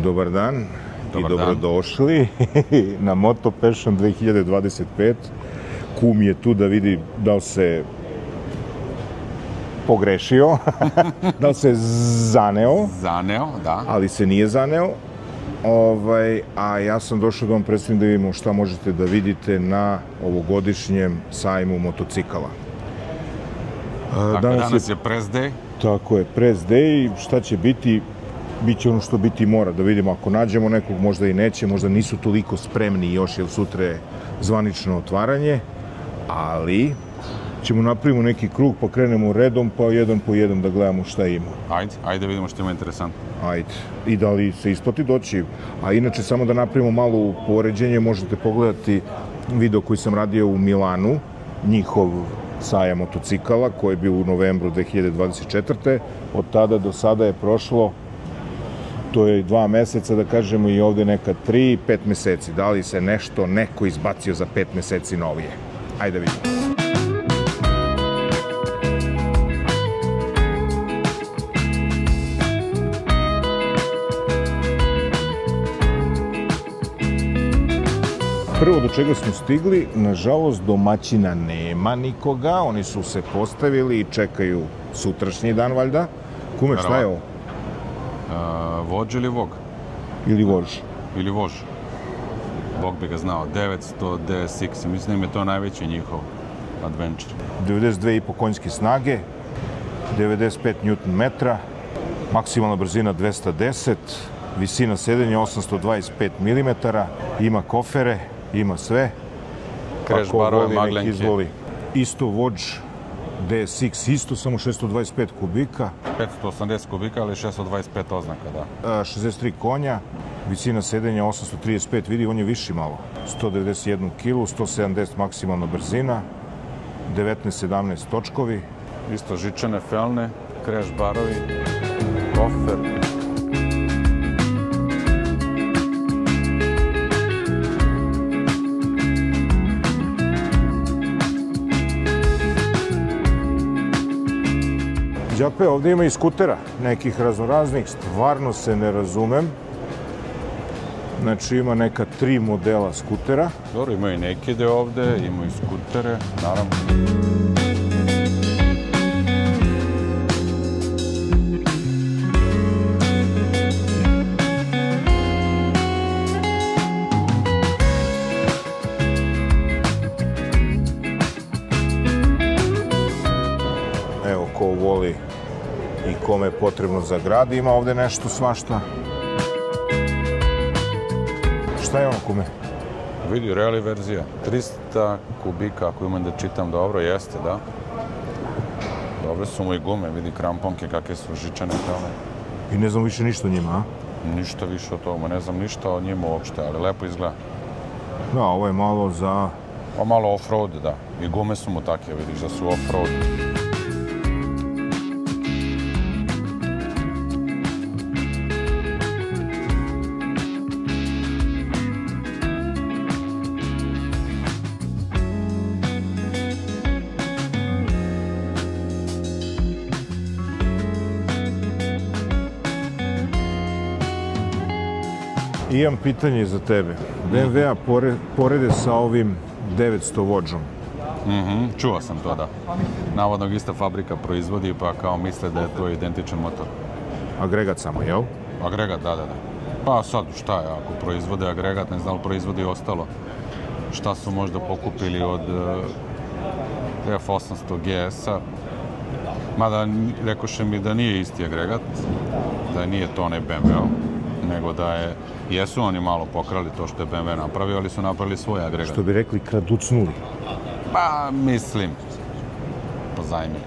Dobar dan i dobrodošli na Moto Passion 2025. Kum je tu da vidi da li se pogrešio, da li se zaneo. Zaneo, da. Ali se nije zaneo. A ja sam došao da vam predstavim da vidimo šta možete da vidite na ovogodišnjem sajmu motocikala. Danas je press day. Tako je, press day. Šta će biti? Biće ono što biti mora, da vidimo ako nađemo nekog, možda i neće, možda nisu toliko spremni još, jer sutra je zvanično otvaranje, ali ćemo napravimo neki krug, pa krenemo redom, pa jedan po jedan da gledamo šta ima. Ajde vidimo što ima interesantno. Ajde. I da li se isplati doći. A inače, samo da napravimo malo poređenje, možete pogledati video koji sam radio u Milanu, njihov sajam motocikala, koji je bio u novembru 2024. Od tada do sada je prošlo, to je 2 meseca, da kažemo, i ovde neka 3-5 meseci. Da li se nešto neko izbacio za 5 meseci novije? Ajde vidimo. Prvo do čega smo stigli, nažalost domaćina nema nikoga, oni su se postavili i čekaju sutrašnji dan, valjda. Kume, šta je ovo? Vođ ili Vog? Ili Vož? Ili Vož. Bog bi ga znao. 900 DSX, mislim da je to najveći njihov adventure. 92,5 konjske snage, 95 Nm, maksimalna brzina 210, visina sedenja 825 mm, ima kofere, ima sve. Crash barove, maglenke. Isto Vođ DSX, isto samo 625 kubika. 580 kubika, ali 625 oznaka, da. 63 konja, visina sedenja 835, vidi, on je viši malo. 191 kg, 170 maksimalna brzina, 19-17 točkovi. Isto žičane felne, crash barovi, kofer. Đape, ovdje ima i skutera, nekih raznoraznih, stvarno se ne razumem. Znači ima neka 3 modela skutera. Dobro, imaju i nekide ovde, imaju i skutere, naravno. Evo, ko voli i kome je potrebno za grad, ima ovde nešto svašta. Šta je ono, kume? Vidi, rally verzija. 300 kubika, ako imam da čitam dobro, jeste, da. Dobre su mu i gume, vidi kramponke kakve su žičane felne. I ne znam više ništa o njima, a? Ništa više od toga, ne znam ništa o njima uopšte, ali lepo izgleda. Da, ovo je malo za... Malo off-road, da. I gume su mu takve, vidiš da su off-road. Imam pitanje za tebe. BMW-a porede sa ovim 900 Vođom. Čuo sam to, da. Navodno ista fabrika proizvodi, pa kao misle da je to identičan motor. Agregat samo, jel? Agregat, da. Pa sad, šta je, ako proizvode agregat, ne znam li proizvodi ostalo. Šta su možda pokupili od F800 GS-a. Mada rekoše mi da nije isti agregat, da nije to onaj BMW, nego da jesu oni malo pokrali to što je BMW napravio, ali su napravili svoj agregat. Što bi rekli, kraducnuli. Pa, mislim, pozajmili.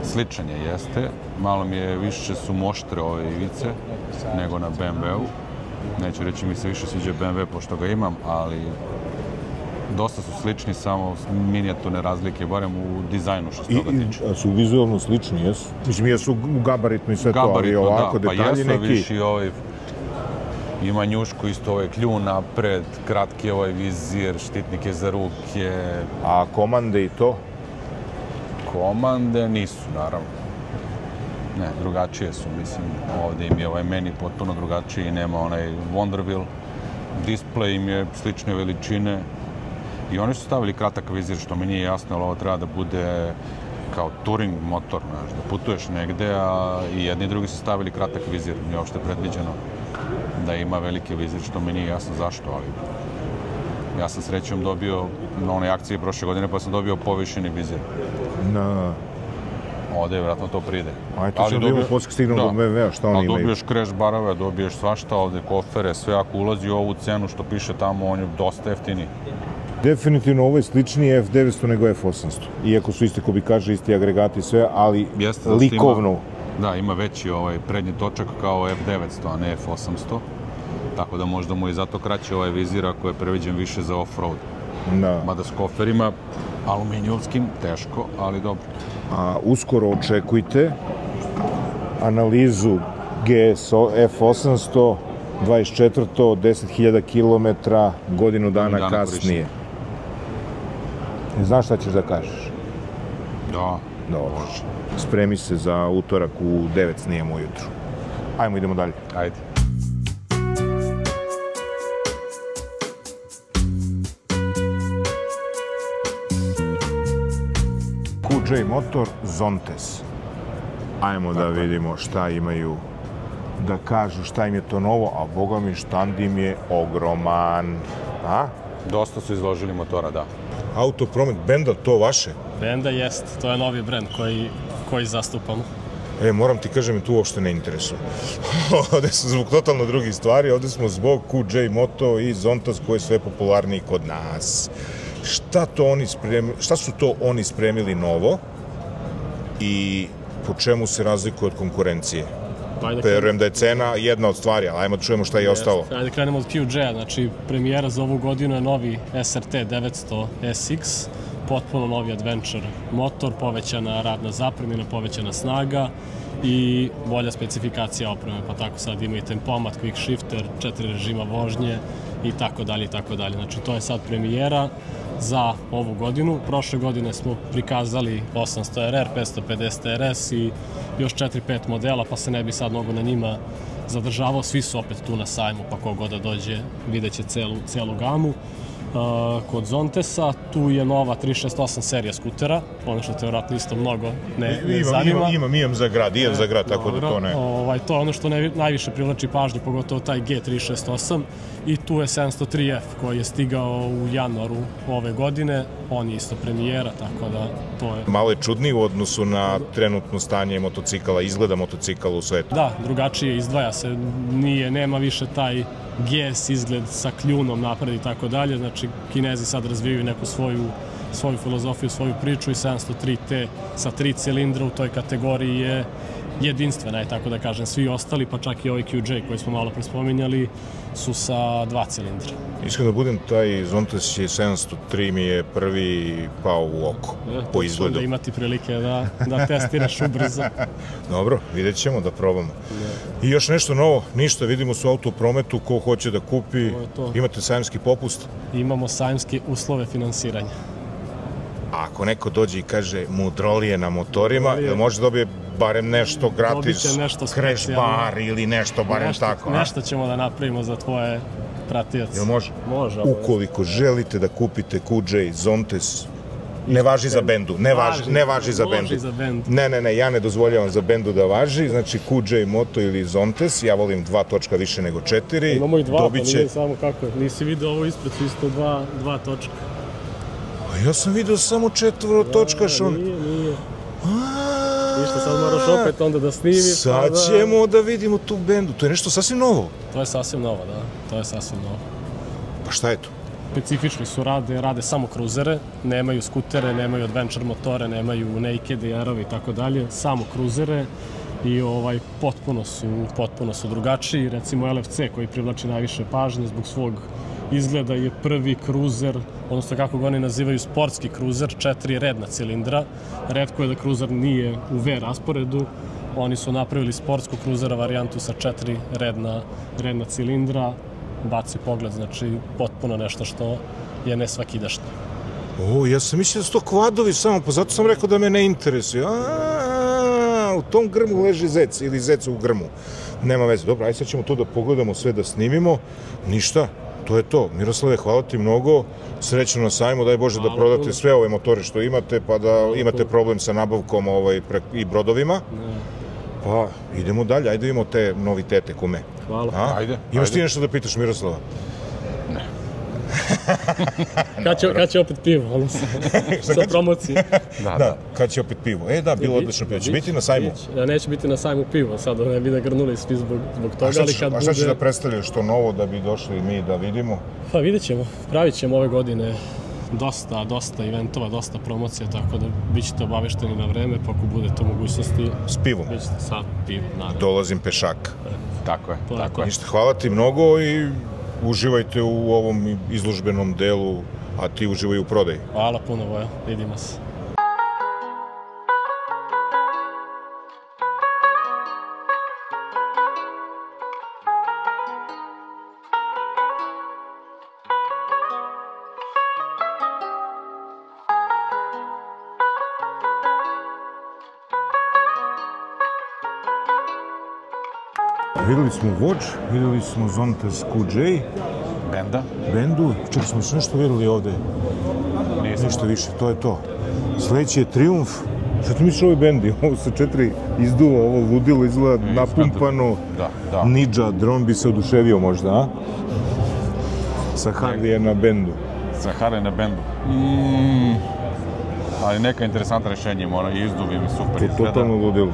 Sličan je, jeste. Malo mi je više su moštre ove ivice nego na BMW-u. Neću reći mi se više sviđa BMW pošto ga imam, ali dosta su slični, samo minijaturne razlike, barem u dizajnu što se toga tiče. A su vizualno slični, jesu? Mislim, jesu u gabaritno i sve to, ali ovako detalji neki... Pa jesu viši ovaj... Ima njušku isto ovaj kljun napred, kratki ovaj vizir, štitnike za ruke. A komande i to? Komande nisu, naravno. Ne, drugačije su, mislim. Ovdje im je ovaj meni potpuno drugačiji, nema onaj Wonderwheel. Display im je slične veličine. I oni su stavili kratak vizir, što mi nije jasno, ali ovo treba da bude kao touring motor, znaš, da putuješ negde, a i jedni i drugi su stavili kratak vizir. Nije uopšte predviđeno da ima veliki vizir, što mi nije jasno zašto, ali ja sam srećom dobio na onoj akciji prošle godine, pa sam dobio povišeni vizir. Ovdje vjerojatno to pride. Ajde, to ćemo da imamo posle stignemo do BMW-a, šta oni imaju? Ali dobiješ crash barove, dobiješ svašta ovdje, kofere, sve ako ulazi u ovu cenu što piše tamo, on je dosta jeftini. Definitivno ovo je sličniji F900 nego F800. Iako su isti, ko bi kaže, isti agregati i sve, ali likovno. Da, ima veći prednji točak kao F900, a ne F800. Tako da možda mu je zato kraći ovaj vizir ako je previđen više za off-road. Mada s koferima, aluminijovskim, teško, ali dobro. A uskoro očekujte analizu GS F800, 24. 10.000 km, godinu dana kasnije. Znaš šta ćeš da kažeš? Da. Dobro. Spremi se za utorak u 9 snijemo ujutru. Ajmo, idemo dalje. Ajde. QJ Motor Zontes. Ajmo da vidimo šta imaju da kažu, šta im je to novo, a boga mi štand im je ogroman. Dosta su izložili motora, da. Autopromet, Benda, to vaše? Benda jest, to je novi brend koji zastupamo. Moram ti kažem, tu uopšte ne interesuje. Ovde smo zbog totalno drugih stvari, ovde smo zbog QJ Moto i Zontas koji je sve popularniji kod nas. Šta su to oni spremili novo i po čemu se razlikuje od konkurencije? Verujem da je cena jedna od stvari, ali ajmo da čujemo šta je ostalo. Ajde krenemo od QJ-a, znači premijera za ovu godinu je novi SRT 900 SX, potpuno novi adventure motor, povećana radna zapremina, povećana snaga i bolja specifikacija opreme, pa tako sad ima i tempomat, quick shifter, 4 režima vožnje i tako dalje i tako dalje. Znači to je sad premijera za ovu godinu. Prošle godine smo prikazali 800RR, 550 RS i još 4-5 modela, pa se ne bi sad mnogo na njima zadržavao. Svi su opet tu na sajmu, pa kogod da dođe vidjet će celu gamu. Kod Zontesa tu je nova 368 serija skutera, ono što te vjerojatno isto mnogo ne zanima. Imam za grad, tako da to ne. To je ono što najviše privlači pažnju, pogotovo taj G368. I tu je 703F koji je stigao u januaru ove godine, on je isto premijera, tako da to je... Malo je čudniji u odnosu na trenutno stanje motocikala, izgleda motocikala u svetu. Da, drugačije, izdvaja se, nema više taj GS izgled sa kljunom napred i tako dalje, znači Kinezi sad razvijaju neku svoju filozofiju, svoju priču i 703T sa 3 cilindra u toj kategoriji je jedinstvena, tako da kažem, svi ostali, pa čak i ovaj QJ koji smo malo prespominjali, su sa 2 cilindra. Iskreno da budem, taj Zontes 703 mi je prvi pao u oko, po izgledu. Da imati prilike da testiraš ubrzo. Dobro, vidjet ćemo da probamo. I još nešto novo, ništa, vidimo se u autoprometu, ko hoće da kupi, imate sajamski popust? Imamo sajamske uslove finansiranja. A ako neko dođe i kaže mudrolije na motorima, da može dobije barem nešto gratis, crash bar ili nešto, barem tako. Nešto ćemo da napravimo za tvoje pratioce. Jel može? Može. Ukoliko želite da kupite QJ Zontes, ne važi za Bendu, ne važi za Bendu. Ne, ja ne dozvoljavam za Bendu da važi, znači QJ Moto ili Zontes, ja volim 2 točka više nego 4. Imamo i 2, pa nije samo kako, nisi vidio ovo ispred, su isto 2 točka. Ja sam vidio samo 4 točka, Šon. Nije. Ništa, sad moraš opet onda da snimiš. Sad ćemo da vidimo tu Bendu. To je nešto sasvim novo. To je sasvim novo, da. To je sasvim novo. Pa šta je to? Specifični su, rade samo kruzere, nemaju skutere, nemaju adventure motore, nemaju naked, AR-ovi i tako dalje, samo kruzere i potpuno su drugačiji. Recimo LFC koji privlači najviše pažnje zbog svog izgleda je prvi kruzer, odnosno kako ga oni nazivaju sportski kruzer, 4 redna cilindra. Retko je da kruzer nije u V rasporedu. Oni su napravili sportsku kruzera varijantu sa 4 redna cilindra. Baci pogled, znači potpuno nešto što je nesvakidašnje. Ja sam mislio da su to kvadovi samo, pa zato sam rekao da me ne interesuje. U tom grmu leži zec ili zec u grmu. Nema veze. Dobro, ajde sad ćemo to da pogledamo, sve da snimimo. Ništa, to je to. Miroslave, hvala ti mnogo. Srećno na sajmu, daj Bože da prodate sve ove motore što imate, pa da imate problem sa nabavkom i brodovima. Pa idemo dalje, ajde vidimo te novitete, kume. Hvala. Ajde. Imaš ti nešto da pitaš Miroslava? Ne. Kad će opet pivo, ono sa promocije. Da. Kad će opet pivo? Da, bilo odlično pivo. Će biti na sajmu? Neće biti na sajmu pivo, sad ne bi da grnuli svi zbog toga, ali kad bude... A šta će da predstavljaš što novo da bi došli mi da vidimo? Pa vidjet ćemo, pravit ćemo ove godine dosta eventova, dosta promocija, tako da bit ćete obavešteni na vreme, pa ako bude to mogućnosti... S pivom? Bit ćete sa pivom, naravno. Dolazim pešak. Tako je. Ništa, hvala ti mnogo i uživajte u ovom izložbenom delu, a ti uživaj u prodaji. Hvala puno, Voja, vidimo se. Videli smo Vođ, videli smo Zontas QJ, Bendu, čak smo se nešto videli ovde, ništa više, to je to. Sljedeći je Triumf, šta ti misliš ovoj Bendi, ovo sa 4 izduva, ovo ludilo izgleda napumpano, Ninja, dron bi se oduševio možda, a? Sa Harley na Bendu. Sa Harley na Bendu. Ali neka interesantna rešenja, i izduvi mi super izgleda. Totalno ludilo,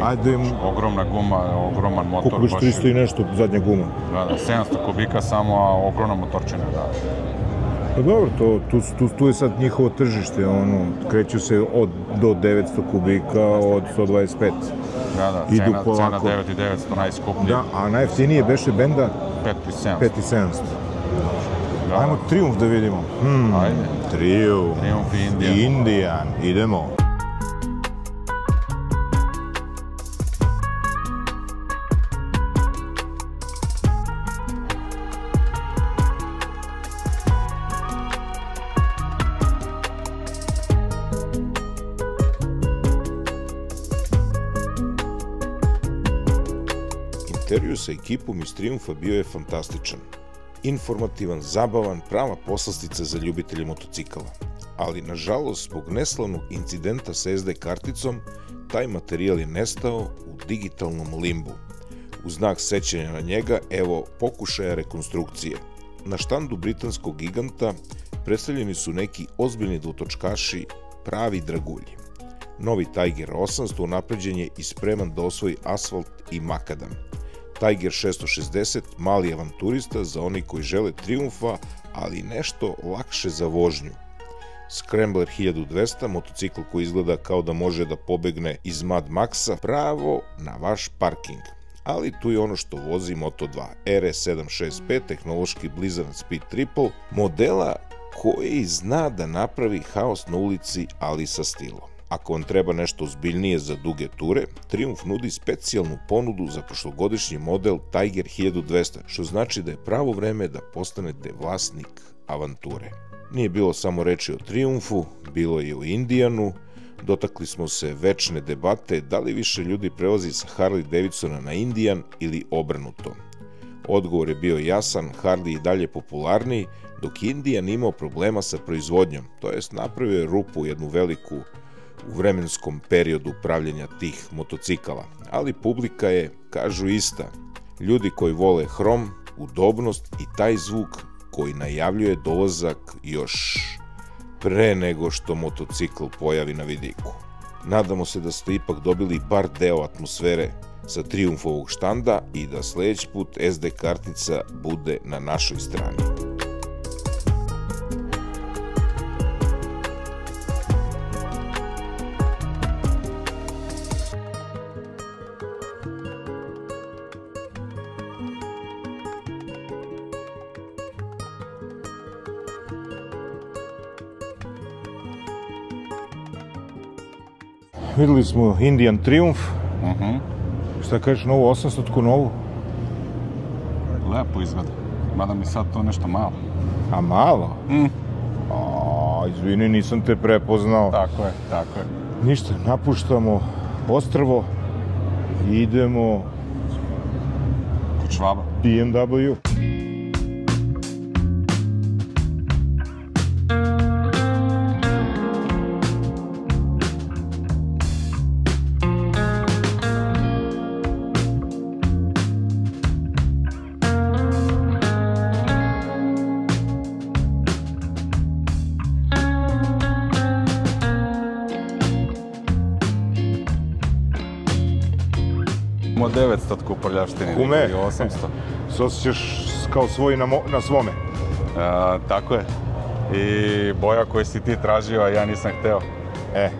Ajde, ogromna guma, ogroman motor. Koliko biš 300 i nešto zadnja guma? Da, 700 kubika samo, a ogromna motorčina, da. Pa dobro, tu je sad njihovo tržište, kreću se do 900 kubika, od 125. Da, cena 9.900 najskuplji. Da, a najjeftinije beše Benda? 5.700. Ajmo Triumf da vidimo. Ajde. Triumf i Indian. Idemo. Intervju sa ekipom iz Triumfa bio je fantastičan. Informativan, zabavan, prava poslastica za ljubitelje motocikala. Ali, nažalost, zbog neslavnog incidenta sa SD karticom, taj materijal je nestao u digitalnom limbu. U znak sećanja na njega, evo pokušaja rekonstrukcije. Na štandu britanskog giganta predstavljeni su neki ozbiljni dvotočkaši, pravi dragulji. Novi Tiger 800 unapređen je i spreman da osvoji asfalt i makadam. Tiger 660, mali avanturista za oni koji žele Triumfa, ali nešto lakše za vožnju. Scrambler 1200, motocikl koji izgleda kao da može da pobegne iz Mad Maxa, pravo na vaš parking. Ali tu je ono što vozi Moto2, RS765, tehnološki blizanac Speed Triple, modela koji zna da napravi haos na ulici, ali sa stilom. Ako vam treba nešto ozbiljnije za duge ture, Triumf nudi specijalnu ponudu za prošlogodišnji model Tiger 1200, što znači da je pravo vreme da postanete vlasnik avanture. Nije bilo samo reči o Triumfu, bilo je o Indianu, dotakli smo se večne debate da li više ljudi prelazi sa Harley Davidsona na Indian ili obrnuto. Odgovor je bio jasan, Harley i dalje popularniji, dok Indian imao problema sa proizvodnjom, to jest napravio je rupu jednu veliku u vremenskom periodu pravljenja tih motocikala, ali publika je, kažu, ista. Ljudi koji vole hrom, udobnost i taj zvuk koji najavljuje dolazak još pre nego što motocikl pojavi na vidiku. Nadamo se da ste ipak dobili bar deo atmosfere sa Triumfovog štanda i da sljedeći put SD kartica bude na našoj strani. Videli smo Indian Triumf. Šta kažeš, novu 800-ku novu? Lepo izgleda. Mada mi sad to nešto malo. A malo? Izvini, nisam te prepoznao. Tako je. Ništa, napuštamo ostrvo i idemo Kod Švaba. BMW. Imamo 900 kuprljavštine, Kume, 800. Se osjećaš kao svoj na svome. Tako je. I boja koju si ti tražio, a ja nisam hteo.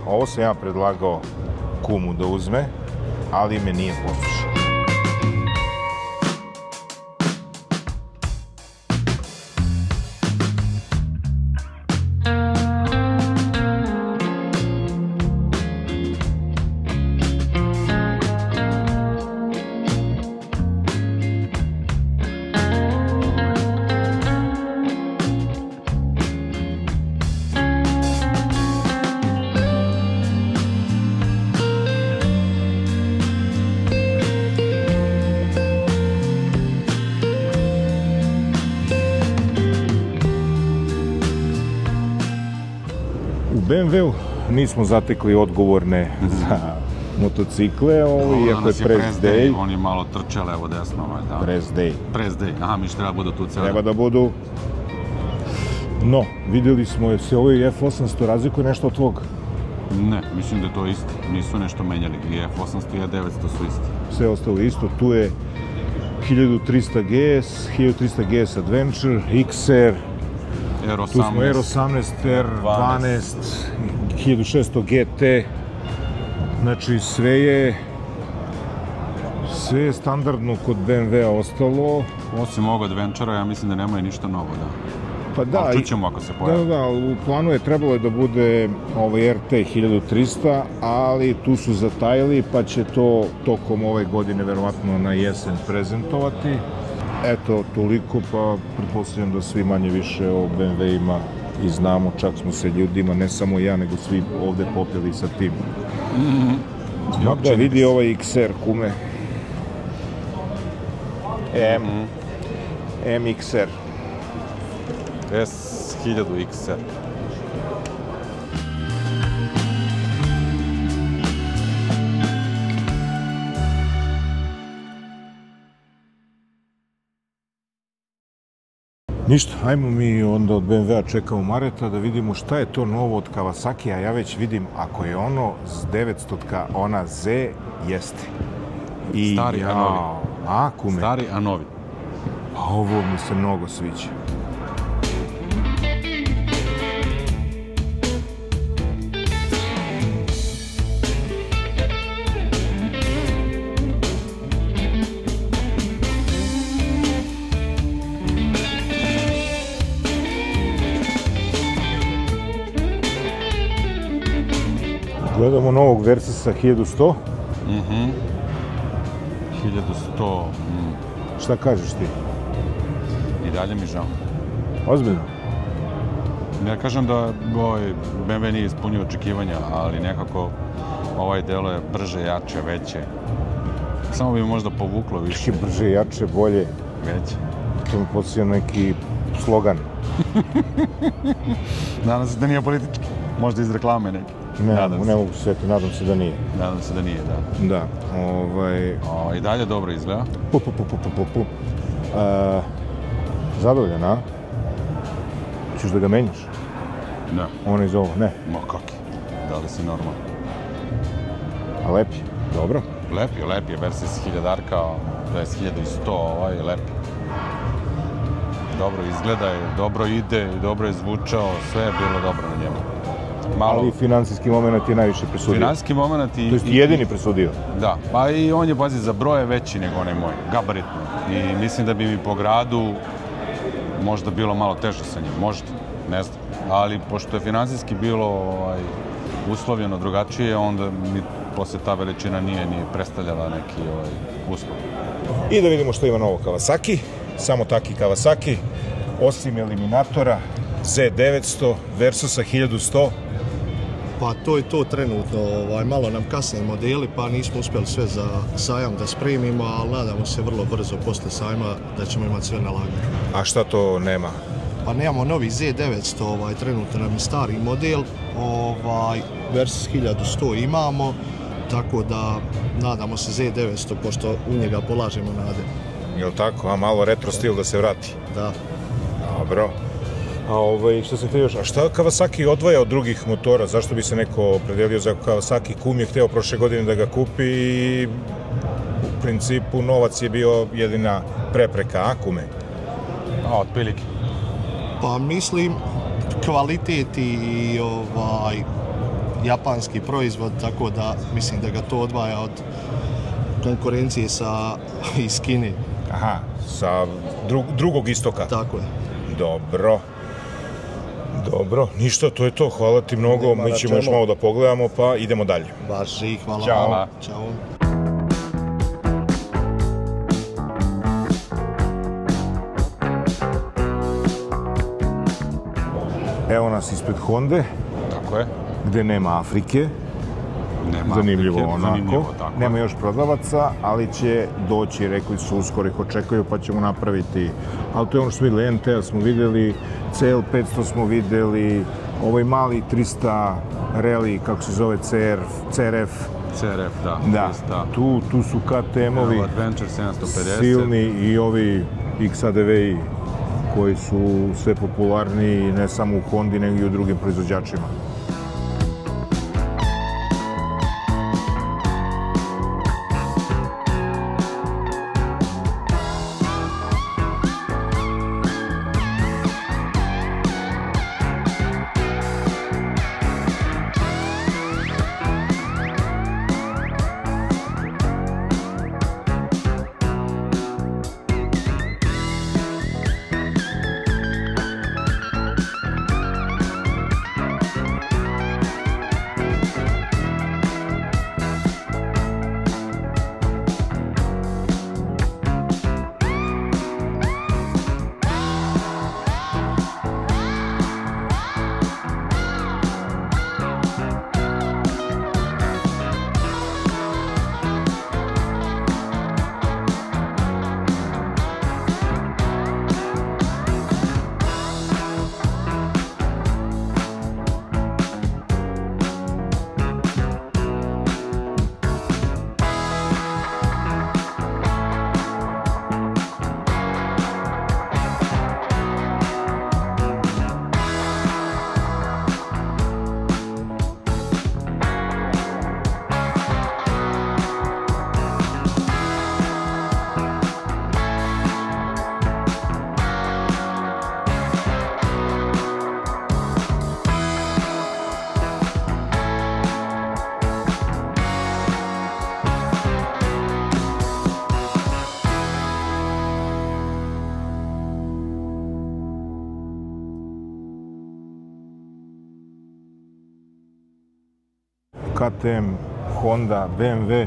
Ovo sam ja predlagao kumu da uzme, ali me nije poslušao. U BMW-u nismo zatekli odgovorne za motocikle, iako je press day. On je malo trčao levo desno. Press day. Press day, aha, mi što treba budu tu cijelo. Treba da budu. No, videli smo se ovaj F800 razlikuje nešto od tvog. Ne, mislim da je to isti. Nisu nešto menjali. I F800 i E900 su isti. Sve ostalo isto. Tu je 1300 GS, 1300 GS Adventure, XR, R18. tu smo R18, R12, 1600 GT. Znači sve je standardno kod BMW-a ostalo. Osim ovog Adventura, ja mislim da nemaju ništa novo, da. Pa da, ali čućemo ako se pojavi. Da, u planu je trebalo da bude RT 1300, ali tu su zatajili, pa će to tokom ove godine verovatno na jesen prezentovati. Eto, toliko, pa pretpostavljam da svi manje više o BMW-ima i znamo, čak smo se ljudima, ne samo ja, nego svi ovde popili sa tim. Da, vidi ovaj XR, kume. MXR. S1000 XR. Ništa, ajmo mi onda od BMW-a čekamo Mareta da vidimo šta je to novo od Kawasaki, a ja već vidim ako je ono s 900-ka, ona Z, jeste. Stari, a novi. A, kume? Stari, a novi. A ovo mi se mnogo sviđa. Gledamo novog Versusa 1100. 1100. Šta kažeš ti? I dalje mi žao. Ozbiljno? Ja kažem da BMW nije ispunio očekivanja, ali nekako ovaj delo je brže, jače, veće. Samo bi možda povuklo više. Brže, jače, bolje. Veće. To mi podsjeća neki slogan. Nadam se da nije politički. Možda iz reklame neki. Ne mogu se sjetiti, nadam se da nije. Nadam se da nije, da. Da, I dalje dobro izgleda. Zadovoljan, a? Češ da ga menjaš? Ne. Ono iz ovo, ne? Ma kaki, da li si normalno? A lep je, dobro. Lep je, Versys 1000-arka, to je 1100, lep je. Dobro izgleda, dobro ide, dobro je zvučao, sve je bilo dobro na njemu. Ali finansijski moment je najviše presudio. Finansijski moment i... To je jedini presudio. Da, pa i on je, pazi, za broje veći nego onaj moj, gabaritno. I mislim da bi mi po gradu možda bilo malo teže sa njim, možda, ne znam. Ali pošto je finansijski bilo uslovljeno drugačije, onda mi posle ta veličina nije ni predstavljala neki uslov. I da vidimo što ima novo Kawasaki, samo taki Kawasaki, osim eliminatora Z900, Versusa 1100. Pa to je to trenutno, malo nam kasne modeli pa nismo uspjeli sve za sajam da spremimo, ali nadamo se vrlo brzo posle sajma da ćemo imati sve na lageru. A šta to nema? Pa nemamo novi Z900, trenutno nam je stari model, Versys 1100 imamo, tako da nadamo se Z900 pošto u njega polažemo nade. Jel tako? A malo retro stil da se vrati? Da. Dobro. Što sam htio još? A šta Kawasaki odvaja od drugih motora? Zašto bi se neko opredelio za Kawasaki? Kum je hteo prošle godine da ga kupi i u principu novac je bio jedina prepreka, a kume? Otprilike. Pa mislim kvalitet i japanski proizvod, tako da mislim da ga to odvaja od konkurencije iz Kine. Aha, sa drugog istoka. Tako je. Dobro, ništa, to je to. Hvala ti mnogo, mi ćemo još malo da pogledamo, pa idemo dalje. Važi, hvala. Ćao. Ćao. Evo nas ispred Honde, Tako je. gde nema Afrike. Nema Zanimljivo Afrike, onako. zanimljivo, tako. Nema još prodavaca, ali će doći, rekli su, uskoro ih očekuju, pa ćemo napraviti. Ali to je ono što smo videli, NTL smo videli, CL500 smo videli, ovaj mali 300 Rally, kako se zove, CRF. CRF, da. Da, 300. tu su KTM-ovi Adventure 750. silni i ovi XADV-i koji su sve popularniji ne samo u Hondi, nego i u drugim proizvođačima. KTM, Honda, BMW,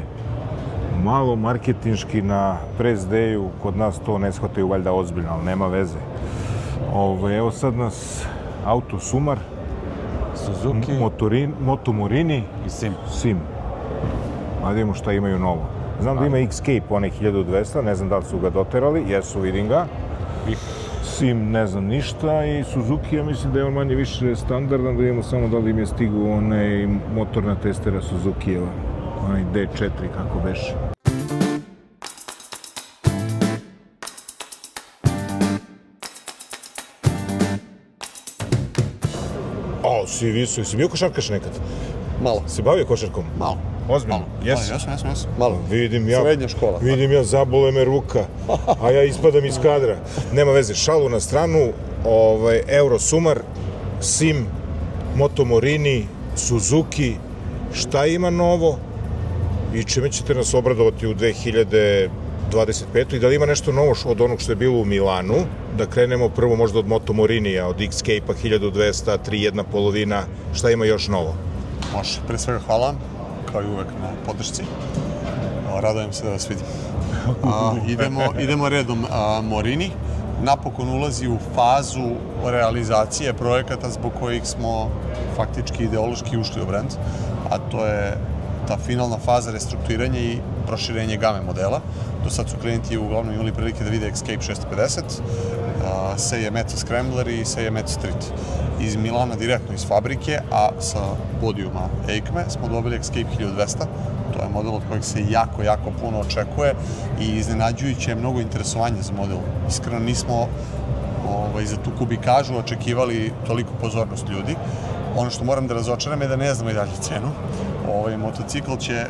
malo marketinški na press dayu, kod nas to ne shvataju valjda ozbiljno, ali nema veze. Evo sad nas auto Sumar, Suzuki, Moto Morini i Sim. Ajde vidimo šta imaju novo. Znam da ima Escape, onaj 1200, ne znam da li su ga doterali, jesu, vidim ga. Sim ne znam ništa i Suzuki, ja mislim da je on manje više standardan, da vidimo samo da li im je stigu onaj motorna testera Suzukijeva, onaj D4 kako beše. Si visok, si bio košarkaš nekad? Malo. Si bavio košarkom? Malo. Ozbiljno? Jesi? Jesam. Malo. Srednja škola. Vidim ja, zabole me ruka, a ja ispadam iz kadra. Nema veze, šalu na stranu, Euro Sumar, Sim, Moto Morini, Suzuki, šta ima novo i čime ćete nas obradovati u 2025. I da li ima nešto novo od onog što je bilo u Milanu, da krenemo prvo možda od Moto Morinija, od Escape-a 1200, 3.1/2, šta ima još novo? Može, pre svega hvala, kao i uvek na podršci. Radujem se da vas vidim. Idemo redom. Morini, napokon ulazi u fazu realizacije projekata zbog kojih smo faktički ideološki ušli u brend, a to je ta finalna faza restrukturiranja i proširenje game modela. Do sad su klijenti uglavnom imali prilike da vide Escape 650, Seije Mezzo Scrambler i Seije Mezzo Street. Iz Milana direktno iz fabrike, a sa podijuma EICME smo dobili Escape 1200. To je model od kojeg se jako puno očekuje i iznenađujuće je mnogo interesovanja za model. Iskreno nismo za tu kubikažu očekivali toliko pozornost ljudi. Ono što moram da razočaram je da ne znamo i dalje cenu. Motocikl će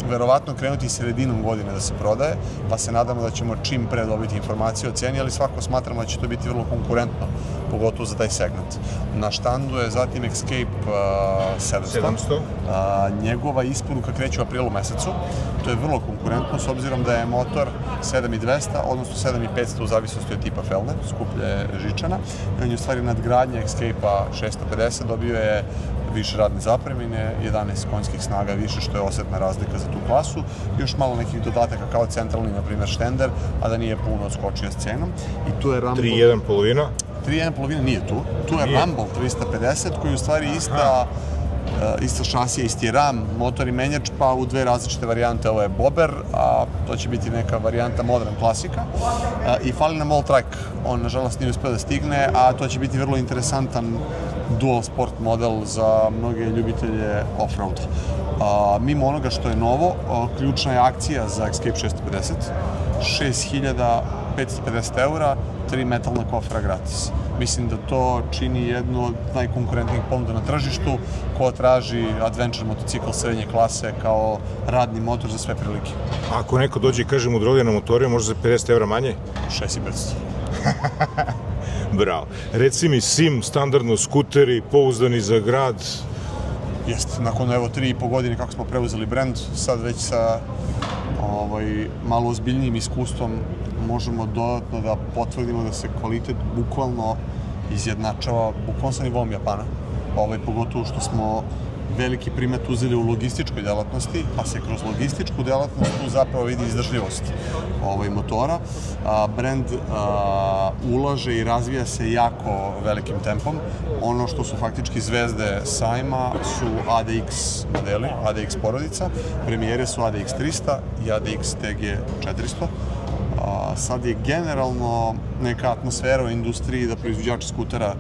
verovatno krenuti sredinom godine da se prodaje, pa se nadamo da ćemo čim pre dobiti informacije o ceni, ali svako smatramo da će to biti vrlo konkurentno, pogotovo za taj segment. Na štandu je zatim Escape 700. Njegova isporuka kreće u aprilu mesecu. To je vrlo konkurentno, s obzirom da je motor 7200, odnosno 7500 u zavisnosti od tipa felne, skuplje žičana. On je u stvari nadgradnja Escape-a 650, dobio je više radne zapremine, 11 konjskih snaga više, što je osetna razlika za tu klasu. Još malo nekih dodataka kao centralni, na primjer, štender, a da nije puno odskočio s cenom. I tu je Rumble... 3.1,5? 3.1,5 nije tu. Tu je Rumble 350, koji je u stvari ista šasija, isti ram, motor i menjač, pa u dve različite varijante. Ovo je Bobber, a to će biti neka varijanta Modern klasika. I fali nam All-Track. On, nažalost, nije uspio da stigne, a to će biti vrlo interesantan dual sport model za mnoge ljubitelje off-roada. Mimo onoga što je novo, ključna je akcija za Escape 650. 6.550 eura, 3 metalna kofera gratis. Mislim da to čini jednu od najkonkurentnijih ponuda na tržištu ko traži adventure motocikl srednje klase kao radni motor za sve prilike. A ako neko dođe i kaže Mudrolija na motorima, može za 50 eura manje? 6.500. Bravo. Reci mi, Sim, standardno skuteri, pouzdani za grad? Jeste, nakon 3,5 godine kako smo preuzeli brend, sad već sa malo ozbiljnijim iskustvom možemo dodatno da potvrdimo da se kvalitet bukvalno izjednačava bukvalno sa nivom Japana. Pogotovo što smo veliki primet uzeli u logističkoj delatnosti, pa se kroz logističku delatnost tu zapravo vidi izdržljivost motora. Brend ulaže i razvija se jako velikim tempom. Ono što su faktički zvezde sajma su ADX modeli, ADX porodica. Premijere su ADX 300 i ADX TG 400. Sad je generalno neka atmosfera u industriji da proizvođači skutera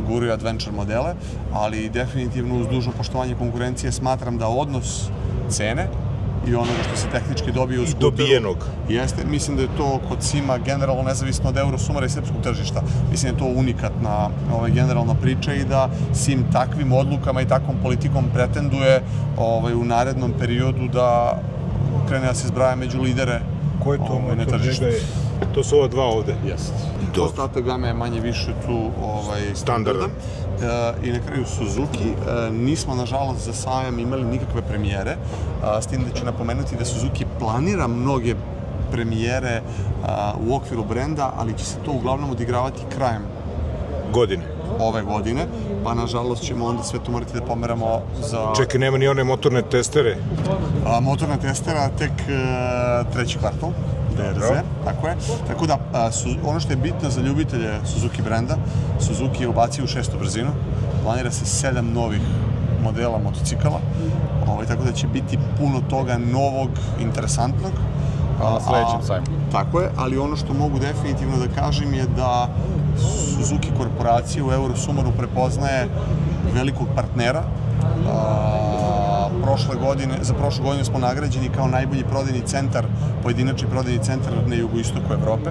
guraju adventure modele, ali definitivno uz dužno poštovanje konkurencije smatram da odnos cene i onoga što se tehnički dobije u skuteru... I dobijenog. Jeste, mislim da je to kod Sima generalno nezavisno od Eurosumara i srpskog tržišta. Mislim da je to unikatna generalna priča i da Sim takvim odlukama i takvom politikom pretenduje u narednom periodu da krene da se zbraja među lidere. Ko je to motor? To su ova dva ovde. Jeste. Ostatak game je manje više tu standardan. I na kraju Suzuki. Nismo, nažalost, za sajam imali nikakve premijere, s tim da ću napomenuti da Suzuki planira mnoge premijere u okviru brenda, ali će se to uglavnom odigravati krajem ove godine, pa nažalost ćemo onda sve to morati da pomeramo za... Čekaj, nema ni one motorne testere? Motorna testera tek treći kvartal, DRZ, tako je. Tako da, ono što je bitno za ljubitelje Suzuki brenda, Suzuki je ubacio u 6. brzinu, planira se 7 novih modela motocikala, tako da će biti puno toga novog, interesantnog. Na sledećem sajmu. Tako je, ali ono što mogu definitivno da kažem je da Suzuki korporacija u Eurosumaru prepoznaje velikog partnera. Za prošlu godinu smo nagrađeni kao najbolji prodajni centar, pojedinačni prodajni centar na jugoistoku Evrope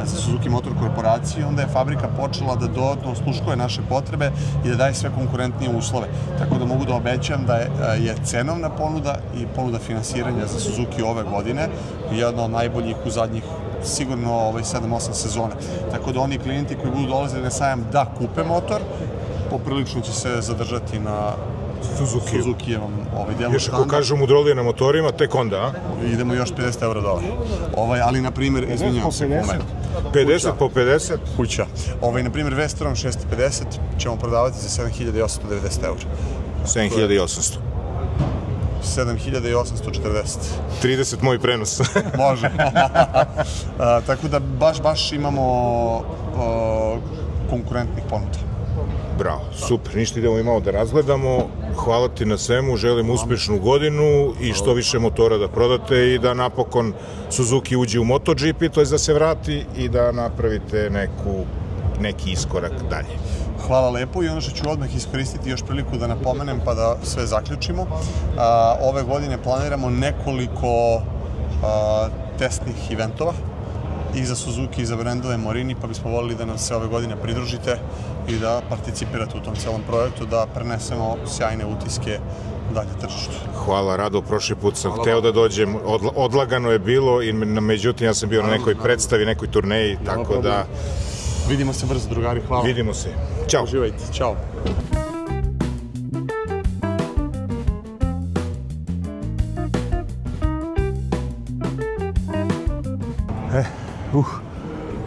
za Suzuki Motor korporaciju. Onda je fabrika počela da dodatno osluškuje naše potrebe i da daje sve konkurentnije uslove. Tako da mogu da obećam da je cenovna ponuda i ponuda finansiranja za Suzuki ove godine jedna od najboljih u zadnjih sigurno 7-8 sezona. Tako da oni klijenti koji budu dolazili na sajam da kupe motor, poprilično će se zadržati na Suzukijevom delu. Još ako kažu Mudrolija na motorima, tek onda, a? Idemo još 50 eura dole. Ali, na primjer, izvinjavam se, moment. 50 po 50? Kuća. Na primjer, Vestron 650 ćemo prodavati za 7.890 eura. 7.800. 7840. 30 moj prenos. Može. Tako da baš imamo konkurentnih ponuda. Bravo, super, ništa, idemo i malo da razgledamo. Hvala ti na svemu, želim uspešnu godinu i što više motora da prodate i da napokon Suzuki uđe u MotoGP, to je da se vrati i da napravite neki iskorak dalje. Hvala lepo i ono što ću odmah iskoristiti još priliku da napomenem pa da sve zaključimo. Ove godine planiramo nekoliko testnih eventova i za Suzuki i za brendove Morini, pa bismo volili da nam se ove godine pridružite i da participirate u tom celom projektu, da prenesemo sjajne utiske dalje tržištu. Hvala, Rado, prošli put sam hteo da dođem, odlagano je bilo i međutim ja sam bio na nekoj predstavi, nekoj turneji, tako da... Vidimo se brzo, drugari, hvala. Vidimo se. Ćao. Uživajte, čao.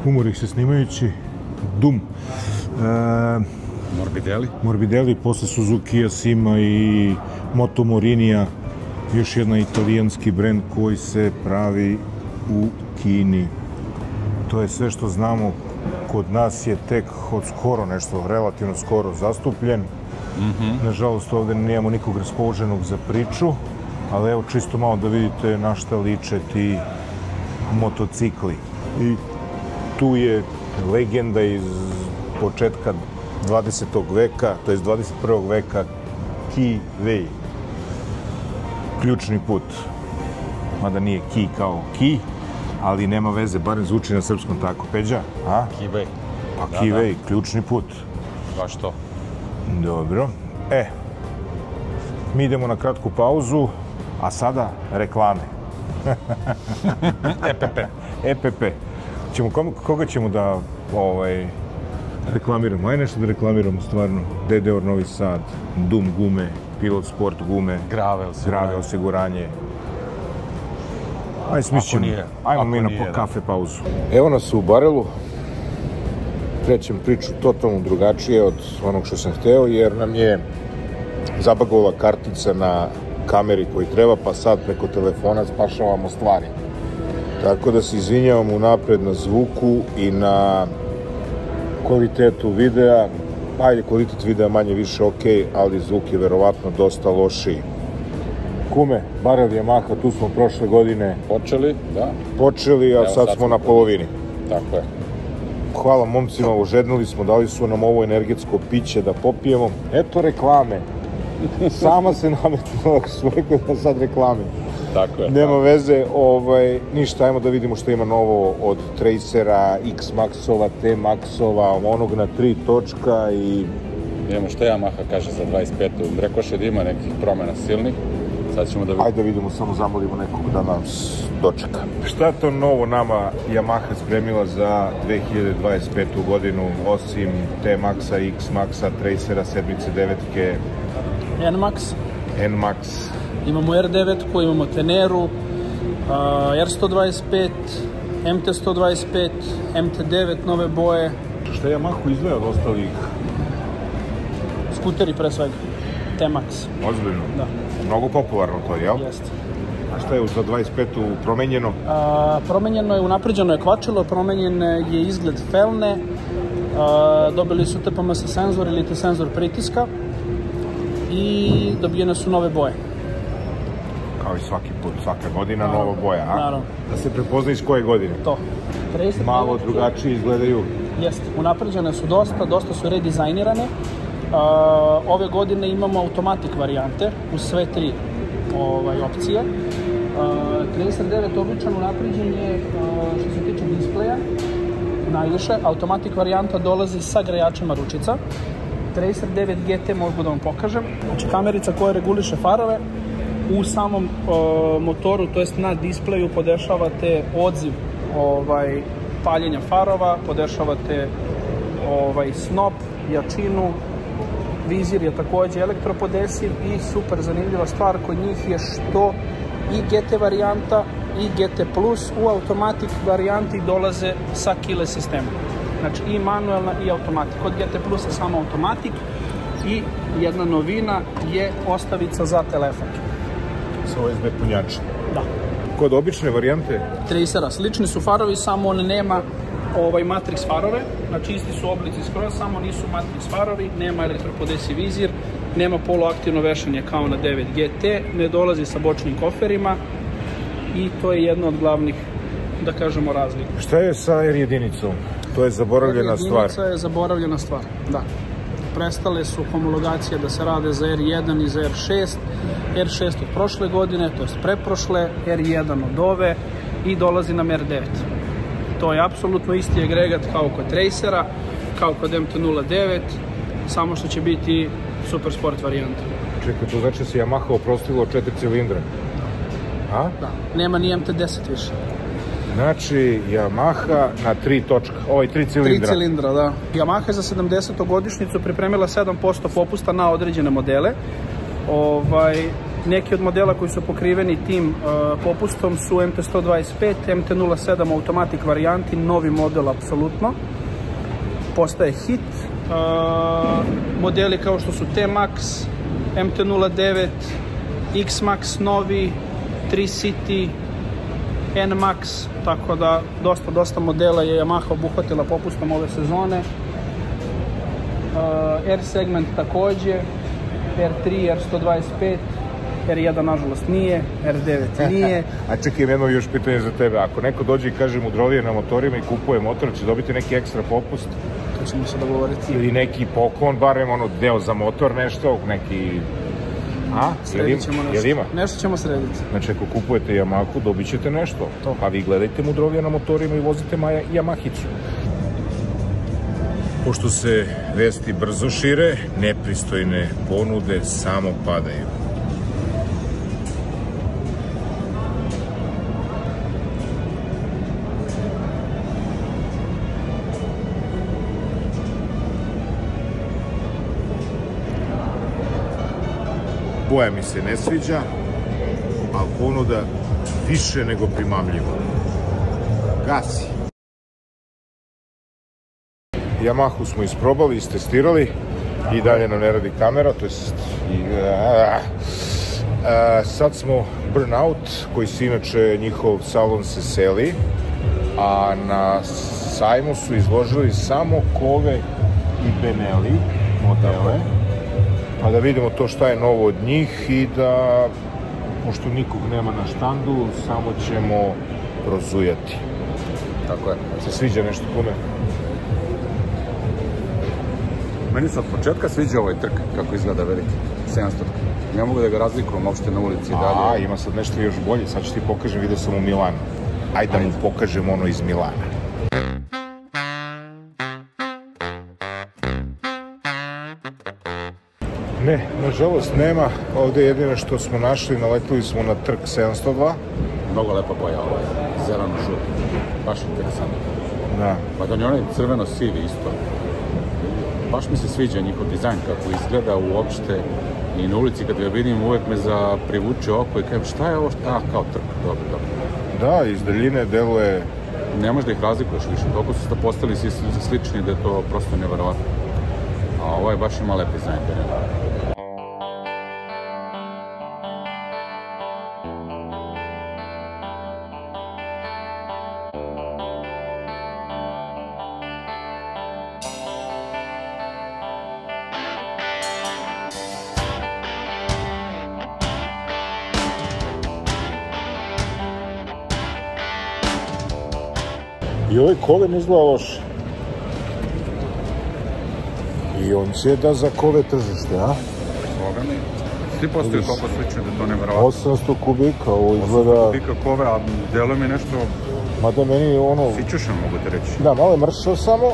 Umorih se snimajući. Dum. Morbidelli, posle Suzuki-a Sima i Moto Morinija, još jedan italijanski brend koji se pravi u Kini. To je sve što znamo. Kod nas je tek od skoro nešto, relativno skoro zastupljen. Nažalost, ovde nemamo nikog raspoloženog za priču, ali evo čisto malo da vidite na šta liče ti motocikli. I tu je legenda iz početka 20. veka, to je 21. veka, Ki Wei. Ključni put. Mada nije Ki kao Ki, ali nema veze, barem zvuči na srpskom tako. Peđa, a? Ki Wei. Pa Ki Wei, ključni put. Baš to. Dobro. Mi idemo na kratku pauzu, a sada reklame. EPP. Koga ćemo da reklamiramo? Ajde nešto da reklamiramo stvarno. DDOR Novi Sad, Dum gume, Pilot Sport gume, Grave osiguranje. Ajde smišćemo. Ajmo mi na kafe pauzu. Evo nas u Barelu. Krećem priču totalno drugačije od onog što sam hteo, jer nam je zabagovala kartica na kameri koji treba, pa sad preko telefona spašavamo stvari. Tako da se izvinjavam unapred na zvuku i na kvalitetu videa. Ajde, kvalitet videa manje više okej, ali zvuk je verovatno dosta lošiji. Kume, Barel Yamaha, tu smo prošle godine počeli, a sad smo na polovini. Tako je. Hvala momcima, ožednili smo, dali su nam ovo energetsko piće da popijemo. Eto reklame. Sama se nametnula, su rekao da sad reklame. Tako je. Nema veze, ništa, ajmo da vidimo što ima novo od Tracera, X-Maxova, T-Maxova, onog na 3 točka i... Vidimo što Yamaha kaže za 25. Rekoše da ima nekih promjena silnih. Sad ćemo da vidimo. Ajde da vidimo, samo zamolimo nekog da nas dočeka. Šta je to novo nama Yamaha spremila za 2025. godinu, osim T-Maxa, X-Maxa, Tracera, sedmice, devetke? N-Max. Imamo R9, imamo Teneru, R125, MT125, MT9, nove boje. Šta Yamaha izdvaja od ostalih? Skuteri pre svega, T-Max. Ozbiljno? Da. Mnogo popularno to, jel? Jeste. A šta je za 25. promenjeno? Promenjeno je, unapređeno je kvačilo, promenjen je izgled felne, dobili su TPMS senzor ili senzor pritiska i dobijene su nove boje. Kao i svaki put, svaka godina nova boja, a? Naravno. Da se prepozna iz koje godine? To. Malo drugačije izgledaju. Jeste, unapređene su dosta su redizajnirane. Ove godine imamo automatik varijante u sve 3 opcije. Tracer 9 običan unapređen je što se tiče displeja najviše. Automatik varijanta dolazi sa grejačima ručica. Tracer 9 GT mogu da vam pokažem. Znači kamerica koja reguliše farove. U samom motoru, to jest na displeju, podešavate odziv paljenja farova, podešavate snop, jačinu. Vizir je takođe elektropodesiv i super zanimljiva stvar kod njih je što i GT varijanta i GT Plus u automatik varijanti dolaze sa keyless sistemom. Znači i manuelna i automatik. Kod GT Plus je samo automatik i jedna novina je ostavica za telefon. sa OSB punjačem. Da. Kod obične varijante? Tracera, slični su farovi, samo on nema Matrix farove, znači isti su oblici skroz, samo nisu Matrix farovi, nema elektropodesi vizir, nema poloaktivno vešanje kao na 9 GT, ne dolazi sa bočnim koferima i to je jedna od glavnih, da kažemo, razlika. Šta je sa R1-icom? To je zaboravljena stvar. R1-ica je zaboravljena stvar, da. Prestale su homologacije da se rade za R1 i za R6, R6 od prošle godine, to je preprošle, R1 od ove i dolazi nam R9. To je apsolutno isti agregat kao kod Tracera, kao kod MT-09, samo što će biti super sport varijanta. Čekaj, to znači da se Yamaha oprostilo od 4 cilindra? A? Da, nema ni MT-10 više. Znači, Yamaha na 3 točka, 3 cilindra. 3 cilindra, da. Yamaha je za 70. godišnjicu pripremila 7% popusta na određene modele. Neki od modela koji su pokriveni tim popustom su MT-125, MT-07 automatic varijanti, novi model apsolutno. Postaje hit. Modeli kao što su T-Max, MT-09, X-Max novi, 3 City, N-Max, tako da dosta modela je Yamaha obuhvatila popustom ove sezone. R-segment takođe, R3, R125, R1 nažalost nije, R9 nije. A čekaj, jedno još pitanje za tebe. Ako neko dođe i kaže Mudrolije na motorima i kupuje motor, će dobiti neki ekstra popust? To ćemo se dogovoriti. Ili neki poklon, barem deo za motor, nešto, neki... Sredit ćemo nešto. Nešto ćemo srediti. Znači, ako kupujete Yamahu, dobit ćete nešto. Pa vi gledajte Mudrolije na motorima i vozite Yamahicu. Pošto se vesti brzo šire, nepristojne ponude samo padaju. Boja mi se ne sviđa, a ponuda više nego primamljiva. Gasi. Yamahu smo isprobali, istestirali i dalje nam ne radi kamera, to jest sad smo Burnout, koji se inače njihov salon se seli, a na sajmu su izložili samo Kove i Benelli modele, pa da vidimo to šta je novo od njih i da, pošto nikog nema na štandu, samo ćemo prozujati. Tako je. Se sviđa nešto kome? Meni se od početka sviđa ovaj trk, kako izgleda veliki, 700. Ne mogu da ga razlikujem uopšte na ulici dalje. Ima sad nešto još bolje, sad ću ti pokažem, vidio sam u Milanu. Ajde da mu pokažem ono iz Milana. Ne, nažalost nema. Ovde jedino što smo našli, naletili smo na trk 702. Mnogo lepa boja ovaj, zeleno-žut. Baš interesantno. Da. Pa da je onaj crveno-sivi isto. Baš mi se sviđa njihov dizajn, kako izgleda uopšte. I na ulici kad ga vidim uvek me privuče oko i kažem šta je ovo, kao trk, dobro. Da, iz daljine deluje... Ne možeš da ih razlikuješ više, toliko su se postali slični da je to prosto neverovatno. A ovaj baš ima lep dizajn. I ovaj Kove ne izgleda loše. I on će da za Kove tržište, a? Boga mi. Svi postaju toliko slični da to neverovatno. 800 kubika, ovo izgleda... 800 kubika Kove, a deluje mi nešto... Mada meni ono... Sićušan, mogu te reći. Da, malo je mršao samo,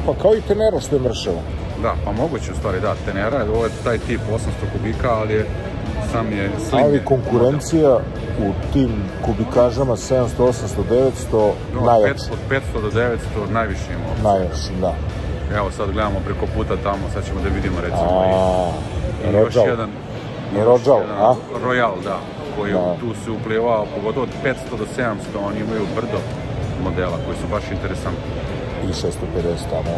pa kao i Tenero što je mršao. Da, pa moguće u stvari, da, Tenera, ovo je taj tip 800 kubika, ali je sam je slim. Ali konkurencija u tim kubikažama 700, 800, 900 najjače. Od 500 do 900 najviše imamo. Najjače, da. Evo sad gledamo preko puta tamo, sad ćemo da vidimo recimo i još jedan Royal, da, koji tu se uplivao, pogotovo od 500 do 700, oni imaju brdo modela koji su baš interesantni. I 650 tamo,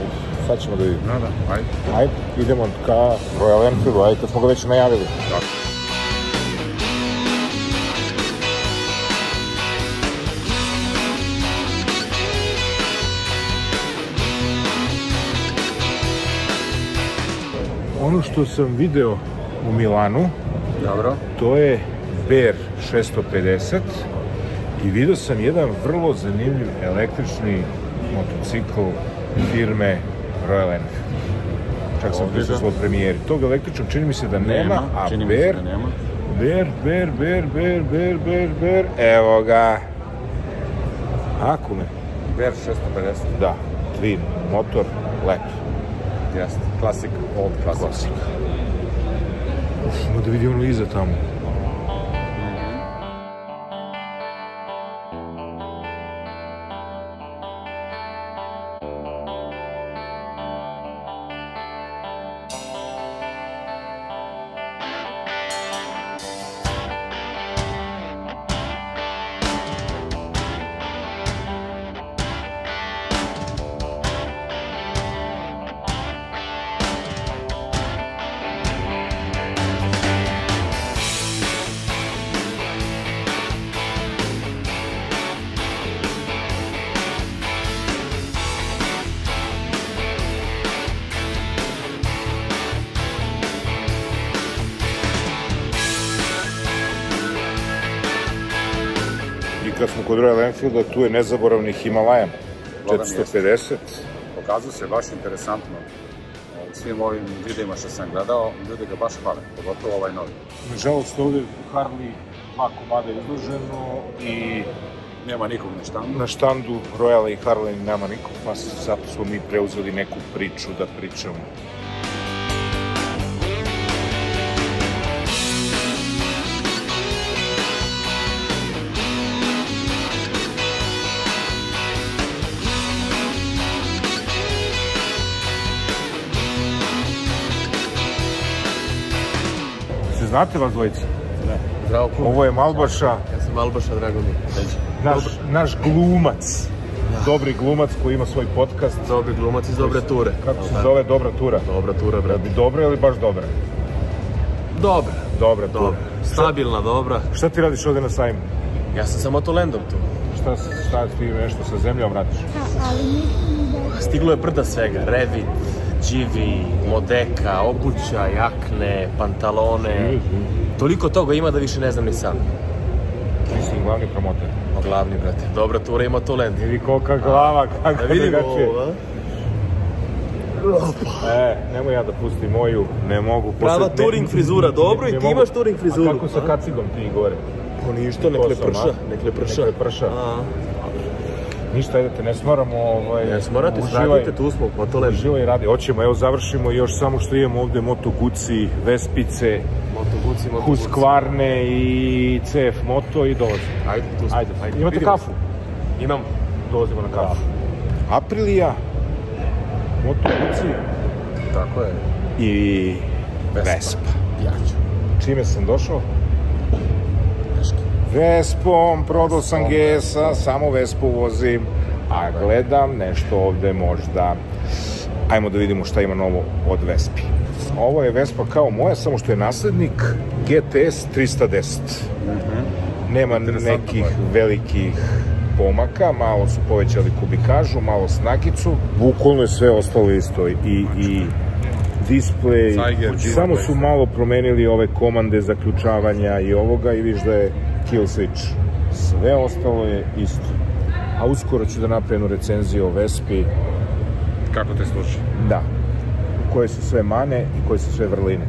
sad ćemo da vidimo. Da, ajde. Ajde, idemo ka Royal Enfieldu, ajde kad smo ga već najavili. Da. ono što sam video u Milanu, Dobro. to je Bear 650 i video sam jedan vrlo zanimljiv električni motocikl firme Royal Enfield. Čak sam prisustvovao premijeri. Tog električnog čini mi se da nema, a Bear, evo ga. Akume. Bear 650. Da, twin, motor, lep. Jeste, klasik, old klasik. Ufimo da vidimo ono iza tamo. Kad smo kod Royal Enfielda, tu je nezaboravni Himalayan 450. Pokazuje se baš interesantno. U svim ovim videima što sam gledao, ljudi ga baš hvale, pogotovo ovaj novi. Nažalost, ovdje Harley 2 komada izloženo i nema nikog na štandu. Na štandu Royala i Harley nema nikog, pa zato smo mi preuzeli neku priču da pričamo. Znate vas dvojica? Ne. Zdravo. Ovo je Malbaša. Ja sam Malbaša, drago mi. Naš glumac. Dobri glumac koji ima svoj podcast. Dobri glumac iz Dobre ture. Kako se zove Dobra tura? Dobra tura, brate. Dobra ili baš dobra? Dobra. Dobra tura. Stabilna, dobra. Šta ti radiš ovdje na sajmu? Ja sam sa Motolandom tu. Šta ti nešto sa zemljom radiš? Stiglo je brda svega. Revit, dživi, modeka, obuća, jakne, pantalone. Toliko toga ima da više ne znam ni sam. Ti si glavni promoter. Glavni, brate. Dobra tura i Motoland. Vidi kolika glava, kako vidimo ovo, nemoj ja da pustim moju, ne mogu. Prava touring frizura, dobro, i ti imaš touring frizuru. A kako sa kacigom ti gore? Po ništa, nekle prša. Ništa, ajde te ne smaramo. Ne smarate, radite, tu smo, Motoland. Uživaj radi, hoćemo, evo završimo još samo što imamo ovde Moto Guzzi, Vespice, Husqvarne i CF Moto i dolazimo. Ajde, tu smo. Ajde. Imate kafu? Imam. Dolazimo na kafu. Aprilia, Moto Guzzi. Tako je. I Vespa. Čime sam došao? Vespom, prodao sam GS-a, samo Vespu vozim, a gledam nešto ovde možda. Ajmo da vidimo šta ima novo od Vespi. Ovo je Vespa kao moja, samo što je naslednik GTS 310. Nema nekih velikih pomaka, malo su povećali kubikažu, malo snagicu. Bukvalno je sve ostalo isto i display, samo su malo promenili ove komande zaključavanja i ovoga i viš da je kill switch. Sve ostalo je isto. A uskoro ću da napravim jednu recenziju o Vespi. Kako te sluša? Da. Koje su sve mane i koje su sve vrline.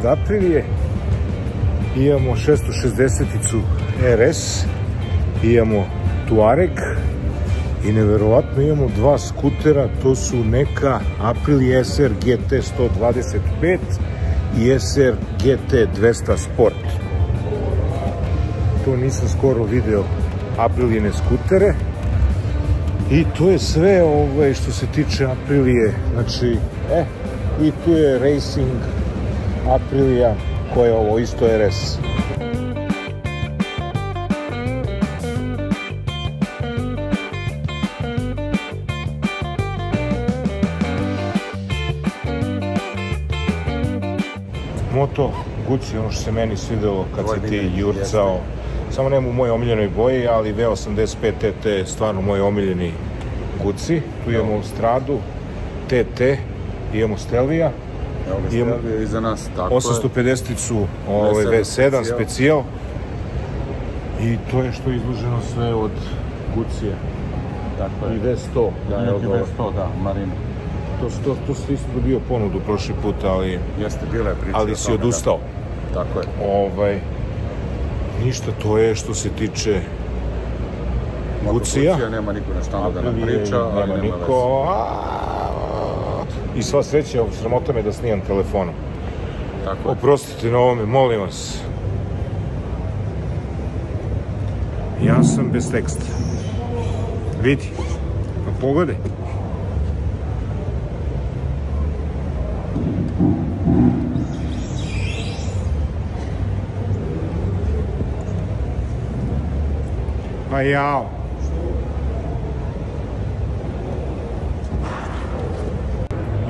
Aprilije imamo 660-icu RS, imamo Tuareg i neverovatno imamo dva skutera, to su neka Aprilia SR GT 125 i SR GT 200 Sport. To nisam skoro video Aprilijine skutere i to je sve što se tiče Aprilije, znači i tu je Racing Aprilia, koja je ovo isto RS. Moto Guzzi, ono što se meni svidelo kad si ti jurcao. Samo nema u mojoj omiljenoj boji, ali V85 TT je stvarno moj omiljeni Guzzi. Tu imamo Stradu, TT, imamo Stelvija. Evo ga Stelvija iza nas, tako 850-icu V7 specijal. I to je što je izloženo sve od Guzzija. Tako je. I V100. Da, evo ga V100, da, Marina. To si isto dobio ponudu prošli put, ali... Jeste, bila je priča. Ali si odustao. Tako je. Ništa, to je što se tiče Guzzija. Guzzija nema niko na štandu da nam priča, ali nema niko. I sva sreća, sramota me da snimam telefonom. Tako je. Oprostite na ovome, molim vas. Ja sam bez teksta. Vidi, pa pogledaj. Pa jao.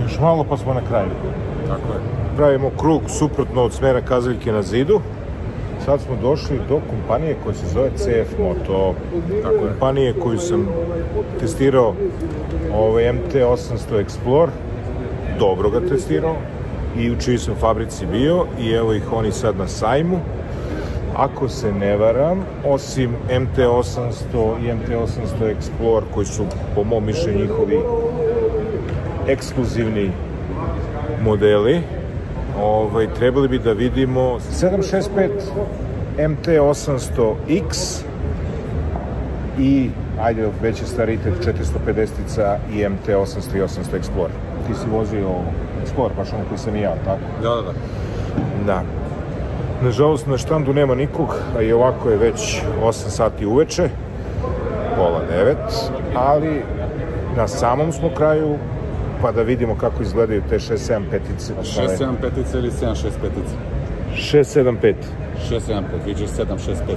Još malo pa smo na kraju. Tako je. Pravimo krug suprotno od smera kazaljke na zidu. Sad smo došli do kompanije koja se zove CF Moto. Kompanije koju sam testirao MT800 Explore. Dobro ga testirao. I u čiji sam fabrici bio. I evo ih oni sad na sajmu. Ako se ne varam, osim MT800 i MT800 Explore, koji su po mom mišljenju njihovi ekskluzivni modeli, trebali bi da vidimo 765 MT800X i, ajde, već je staritet 450-ica i MT800 i 800 Explore. Ti si vozio Explore, baš ono koji sam i ja, tako? Da. Nažalost, na štandu nema nikog, a i ovako je već 8 sati uveče, pola 9, ali na samom smo kraju, pa da vidimo kako izgledaju te 675-ice. 675-ice ili 765-ice? 675. 675, vidiš 765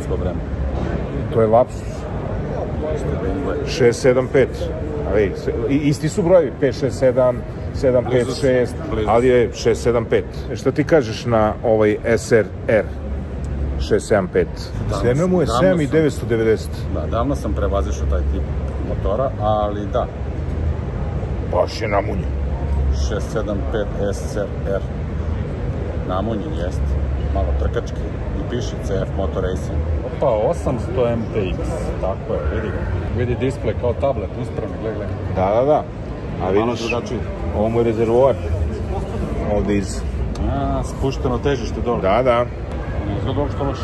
po vremenu. To je lapsus. 675. Ali, isti su brojevi, 567, 756, ali je 675. Šta ti kažeš na ovaj SRR 675? Cena mu je 7.990. Da, davno sam prevazišao taj tip motora, ali da. Baš je namunjen. 675 SRR. Namunjen jest. Malo trkački. I piše CF Moto Racing. Opa, 800 MTX. Tako je, vidi ga. Vidi display kao tablet, uspravni, gledaj. Da. A vidiš, ovo mu je rezervoar. Ovdje iz... Spušteno težište dole. Da. Ne izgleda što loše.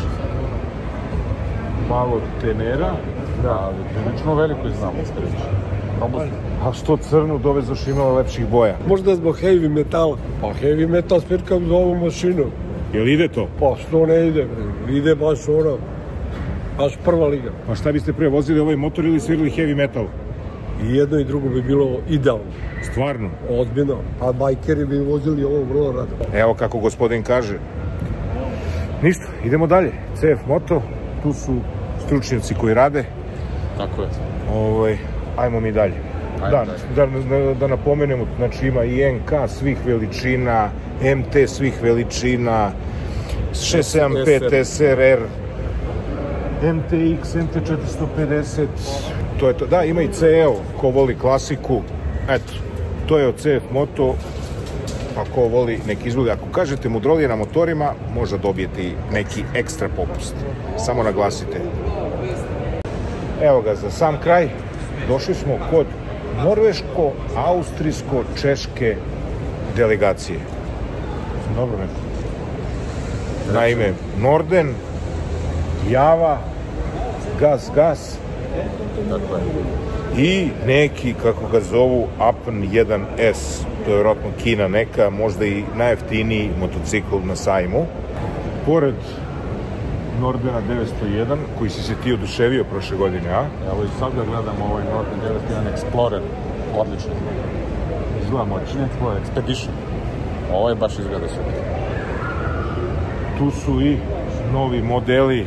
Malo tenera. Da, ali prilično veliko iznamo, iskreći. A što crnu dovezoš imala lepših boja? Možda zbog heavy metala. Pa heavy metal spirkam za ovu mašinu. Jel ide to? Pa što ne ide, ide baš ono, baš prva liga. Pa šta biste pre vozili ovaj motor ili svirali heavy metal? I jedno i drugo bi bilo idealno. Stvarno? Ozbiljno, a bajkeri bi vozili ovo vrlo rado. Evo kako gospodin kaže. Ništa, idemo dalje. CF Moto, tu su stručnjaci koji rade. Tako je. Ajmo mi dalje. Da napomenemo, znači ima i NK svih veličina, MT svih veličina, 675 SRR, MTX, MT450, to je to. Da, ima i CL, ko voli klasiku, eto, to je od CF Moto, pa ko voli neki izgled. Ako kažete mudrolije na motorima, možda dobijete i neki ekstra popust. Samo naglasite. Evo ga, za sam kraj, došli smo kod norveško-austrijsko-češke delegacije. Dobro neko. Naime, Norden, Java, Gas i neki, kako ga zovu, Apn 1S. To je vjerojatno Kina neka, možda i najjeftiniji motocikl na sajmu. Pored Nordena 901, koji si se ti oduševio prošle godine, a? Evo i sad ga gledamo, ovaj Norden 901 Explorer, odlično. Izgleda moćno, Explorer Expedition. Ovo je baš izgleda super. Tu su i novi modeli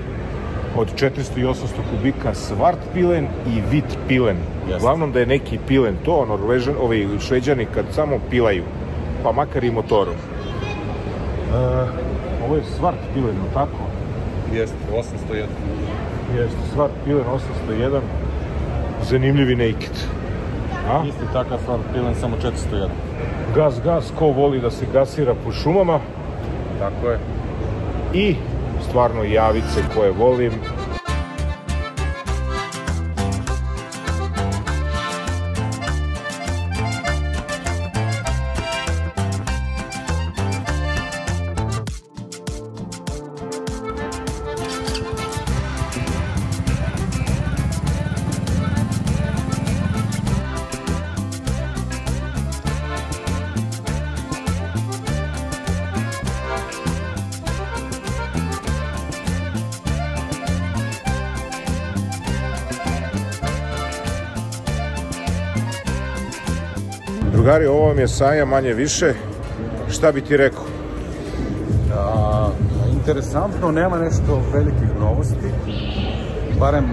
od 400 i 800 kubika Svartpilen i Vitpilen. Uglavnom da je neki pilen, to Šveđani kad samo pilaju, pa makar i motorom. Ovo je Svart Pilen, tako? Jeste, 801. Jeste, Svart Pilen 801. Zanimljivi Naked. A? Isti takav Svart Pilen, samo 401. Gas, ko voli da se gasira po šumama. Tako je. I stvarno javice koje volim. Drugari, ovo vam je sajam manje više. Šta bi ti rekao? Interesantno, nema nešto velikih novosti. Barem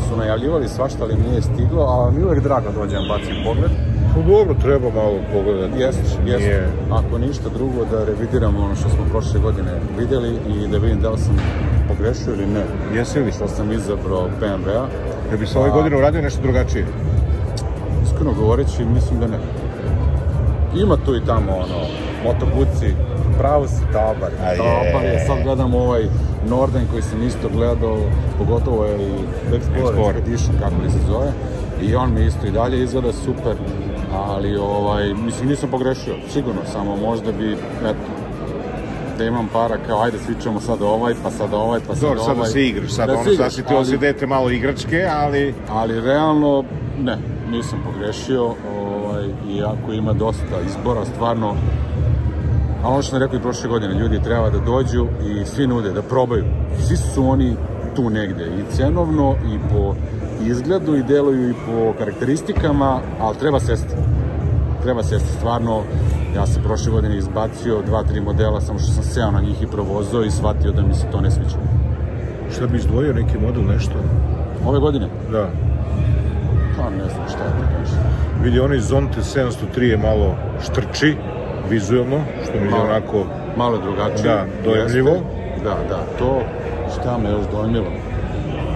su najavljivali svašta, ali nije stiglo, a mi uvek drago dođem, bacim pogled. Pa dobro, treba malo pogledati. Jeste. Ako ništa drugo, da revidiramo ono što smo prošle godine vidjeli i da vidim da li sam pogrešio ili ne. Jesi li? Što sam izabrao BMW-a. Da bi se ove godine uradio nešto drugačije? Iskreno govoreći, mislim da ne. Ima tu i tamo, motobuci, pravo si tabar. Sad gledam ovaj Norden koji sam isto gledao, pogotovo je i Explorer Edition, kako li se zove. I on mi isto i dalje izgleda super, ali mislim nisam pogrešio, sigurno, samo možda bi, eto, da imam para kao ajde svičamo sad ovaj, pa sad ovaj, pa sad ovaj. Dobro, sad da se igraš, sad si ti ozidete malo igračke, ali... Ali realno, ne, nisam pogrešio, iako ima dosta izbora, stvarno, a ono što sam rekao i prošle godine, ljudi treba da dođu i svi nude, da probaju. Svi su oni tu negde, i cenovno, i po izgledu, i deluju, i po karakteristikama, ali treba sesti. Treba sesti, stvarno, ja sam prošle godine izbacio 2-3 modela, samo što sam seo na njih i provozao i shvatio da mi se to ne sviđa. Šta bi izdvojio neki model, nešto? Ove godine? Da. Pa ne znam šta ti kažeš. Vidi, onaj Zonte 703 je malo štrči, vizualno, što mi je onako... Malo drugačije. Da, dojemljivo. Da, to šta me još dojmilo?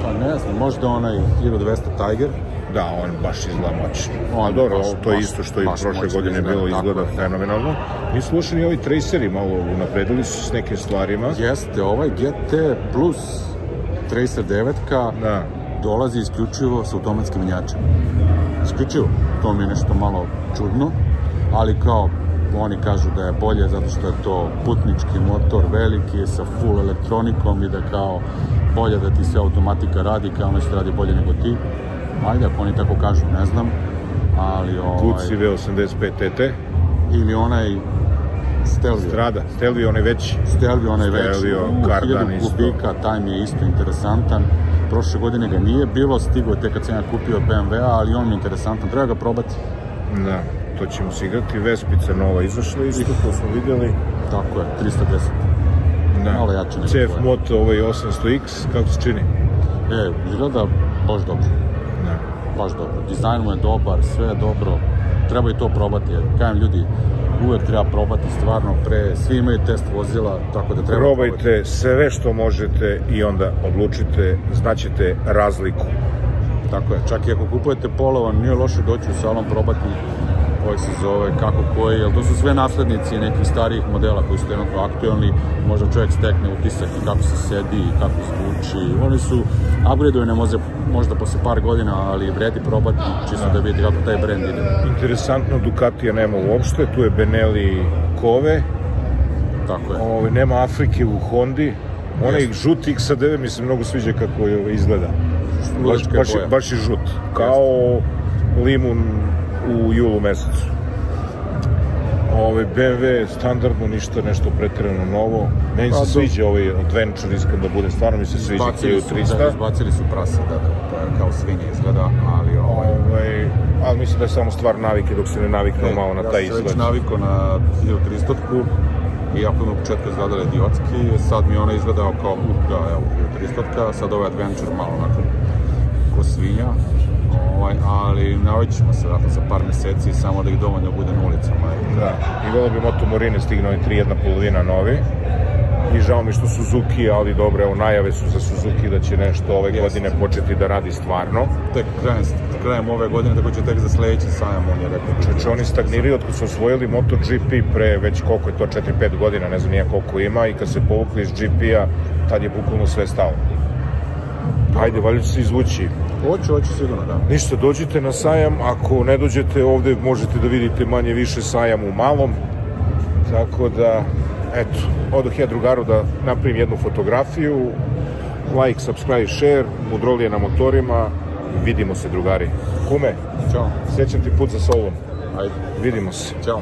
Pa ne znam, možda onaj 1200 Tiger. Da, on baš izgleda moćno. Dobro, to je isto što i prošle godine bilo, izgleda fenomenalno. I slušani ovi Traceri malo napredili su s nekim stvarima. Jeste, ovaj GT Plus Tracer 9-ka dolazi isključivo s automatskim menjačem. Isključivo, to mi je nešto malo čudno, ali kao oni kažu da je bolje zato što je to putnički motor, veliki, sa full elektronikom i da kao bolje da ti sve automatika radi, kao ono što radi bolje nego ti. Ajde, ako oni tako kažu, ne znam, ali Guzzi V85 TT. Ili onaj Stelvio. Strada, Stelvio onaj veći. Stelvio onaj veći, 1000 kubika, taj mi je isto interesantan. Prošle godine ga nije bilo, stigo te kad sam ja kupio BMW-a, ali on mi je interesantan, treba ga probati. Da, to ćemo se igrati. Vespica nova izašla isto, to smo vidjeli. Tako je, 310. Malo jače nego CF Moto 800X, kako se čini? Izgleda baš dobro. Baš dobro. Dizajn mu je dobar, sve je dobro. Treba i to probati, jer kajem ljudi, uvek treba probati stvarno svi imaju test vozila, tako da treba probati. Probajte sve što možete i onda odlučite, znaćete razliku. Tako je, čak i ako kupujete polovan, nije loše doći u salon probati koji se zove kako koji, jer to su sve naslednici nekih starijih modela koji su trenutno aktualni, možda čovjek stekne utisak i kako se sedi i kako zvuči. Oni su upgradeovane možda posle par godina, ali vredi probati čisto da vidi kako taj brend ide. Interesantno, Ducatija nema uopšte, tu je Benelli Kove. Tako je. Nema Afrike u Hondi. Onaj žuti X9 mi se mnogo sviđa kako izgleda. Baš je žut, kao limun u julu mesecu. BMW standardno, ništa nešto pretjerano novo. Meni se sviđa ovaj Adventure, iskren da bude, stvarno mi se sviđa Q300. Izbacili su prase, da, to je kao svinje izgleda, ali ali mislim da je samo stvar navike, dok se ne naviknu malo na taj izgled. Ja sam već navikao na 1300-ku, iako mi u početku izgledala idiotski, sad mi ona izgledao kao 1300-ka, sad ovaj Adventure malo onako ko svinja. Ali navići ćemo se za par meseci samo da ih dovoljno bude na ulicama. Da, i volio bi Moto Morine stignu i 3.1.5 novi. i žao mi što Suzuki, ali dobro, evo, najave su za Suzuki da će nešto ove godine početi da radi stvarno. Tek krajem ove godine, tako će tek za sledeći sajam, on je rekao. Znači, oni stagniraju od kad su osvojili MotoGP pre već koliko je to, 4-5 godina, ne znam nije koliko ima, i kad se povukli iz GP-a, tad je bukvalno sve stalo. Hajde, valjda će se izvući. Hoću sigurno, da. Ništa, dođite na sajam, ako ne dođete ovde možete da vidite manje više sajam u malom, tako da, eto, odoh ja drugaru da napravim jednu fotografiju, like, subscribe, share, Mudrolije na motorima, vidimo se drugari. Kume, Ćao. srećan ti put za solom. Ajde. Vidimo se. Ćao.